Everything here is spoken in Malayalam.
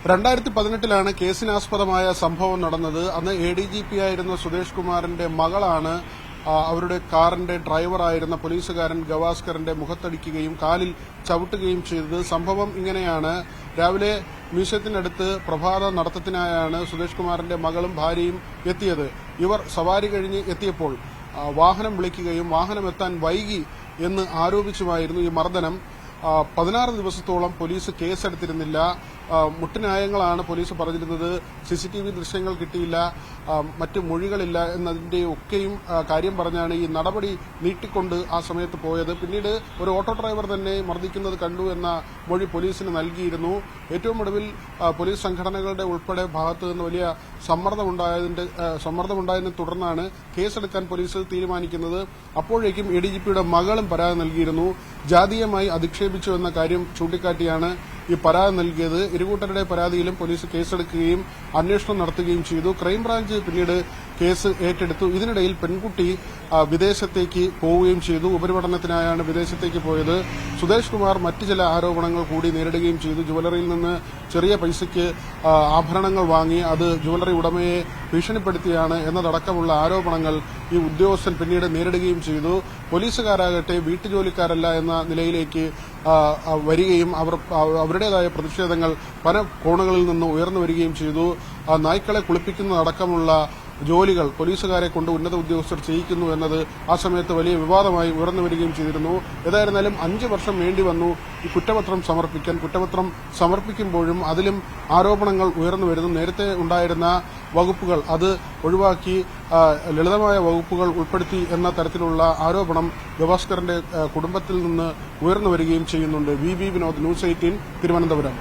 2018 കേസിനാസ്പദമായ സംഭവം നടന്നത്. അന്ന് ADGP ആയിരുന്ന സുദേശ് കുമാറിന്റെ മകളാണ് അവരുടെ കാറിന്റെ ഡ്രൈവറായിരുന്ന പോലീസുകാരൻ ഗവാസ്കറിന്റെ മുഖത്തടിക്കുകയും കാലിൽ ചവിട്ടുകയും ചെയ്തത്. സംഭവം ഇങ്ങനെയാണ്. രാവിലെ മ്യൂസിയത്തിനടുത്ത് പ്രഭാത നടത്തത്തിനായാണ് സുദേശ് കുമാറിന്റെ മകളും ഭാര്യയും എത്തിയത്. ഇവർ സവാരി കഴിഞ്ഞ് എത്തിയപ്പോൾ വാഹനം വിളിക്കുകയും വാഹനമെത്താൻ വൈകി എന്ന് ആരോപിച്ചുമായിരുന്നു ഈ മർദ്ദനം. 16 ദിവസത്തോളം പോലീസ് കേസെടുത്തിരുന്നില്ല. മുട്ടുന്യായങ്ങളാണ് പോലീസ് പറഞ്ഞിരുന്നത്. CCTV ദൃശ്യങ്ങൾ കിട്ടിയില്ല, മറ്റു മൊഴികളില്ല എന്നതിന്റെ ഒക്കെയും കാര്യം പറഞ്ഞാണ് ഈ നടപടി നീട്ടിക്കൊണ്ട് ആ സമയത്ത് പോയത്. പിന്നീട് ഒരു ഓട്ടോ ഡ്രൈവർ തന്നെ മർദ്ദിക്കുന്നത് കണ്ടു എന്ന മൊഴി പോലീസിന് നൽകിയിരുന്നു. ഏറ്റവും ഒടുവിൽ പോലീസ് സംഘടനകളുടെ ഉൾപ്പെടെ ഭാഗത്ത് നിന്ന് വലിയ സമ്മർദ്ദമുണ്ടായതിനെ തുടർന്നാണ് കേസെടുക്കാൻ പോലീസ് തീരുമാനിക്കുന്നത്. അപ്പോഴേക്കും ADGPയുടെ മകളും പരാതി നൽകിയിരുന്നു. ജാതീയമായി അധിക്ഷേപിച്ചു എന്ന കാര്യം ചൂണ്ടിക്കാട്ടിയാണ് ഈ പരാതി നൽകിയത്. ഇരുകൂട്ടരുടെ പരാതിയിലും പോലീസ് കേസെടുക്കുകയും അന്വേഷണം നടത്തുകയും ചെയ്തു. ക്രൈംബ്രാഞ്ച് പിന്നീട് കേസ് ഏറ്റെടുത്തു. ഇതിനിടയിൽ പെൺകുട്ടി വിദേശത്തേക്ക് പോവുകയും ചെയ്തു. ഉപരിപഠനത്തിനായാണ് വിദേശത്തേക്ക് പോയത്. സുദേശ് കുമാർ മറ്റ് ചില ആരോപണങ്ങൾ കൂടി നേരിടുകയും ചെയ്തു. ജുവലറിയിൽ നിന്ന് ചെറിയ പൈസയ്ക്ക് ആഭരണങ്ങൾ വാങ്ങി അത് ജുവലറി ഉടമയെ ഭീഷണിപ്പെടുത്തിയാണ് എന്നതടക്കമുള്ള ആരോപണങ്ങൾ ഈ ഉദ്യോഗസ്ഥൻ പിന്നീട് നേരിടുകയും ചെയ്തു. പോലീസുകാരാകട്ടെ വീട്ടുജോലിക്കാരല്ല എന്ന നിലയിലേക്ക് വരികയും അവരുടേതായ പ്രതിഷേധങ്ങൾ പല കോണുകളിൽ നിന്ന് ഉയർന്നു വരികയും ചെയ്തു. നായ്ക്കളെ കുളിപ്പിക്കുന്നതടക്കമുള്ള ജോലികൾ പോലീസുകാരെ കൊണ്ട് ഉന്നത ഉദ്യോഗസ്ഥർ ചെയ്യിക്കുന്നു എന്നത് ആ സമയത്ത് വലിയ വിവാദമായി ഉയർന്നു വരികയും ചെയ്തിരുന്നു. ഏതായിരുന്നാലും 5 വർഷം വേണ്ടി വന്നു ഈ കുറ്റപത്രം സമർപ്പിക്കാൻ. കുറ്റപത്രം സമർപ്പിക്കുമ്പോഴും അതിലും ആരോപണങ്ങൾ ഉയർന്നു വരുന്നു. നേരത്തെ ഉണ്ടായിരുന്ന വകുപ്പുകൾ അത് ഒഴിവാക്കി ലളിതമായ വകുപ്പുകൾ ഉൾപ്പെടുത്തി എന്ന തരത്തിലുള്ള ആരോപണം ഗവാസ്കറിന്റെ കുടുംബത്തിൽ നിന്ന് ഉയർന്നു വരികയും ചെയ്യുന്നുണ്ട്. VB Vinod, News 18, Thiruvananthapuram.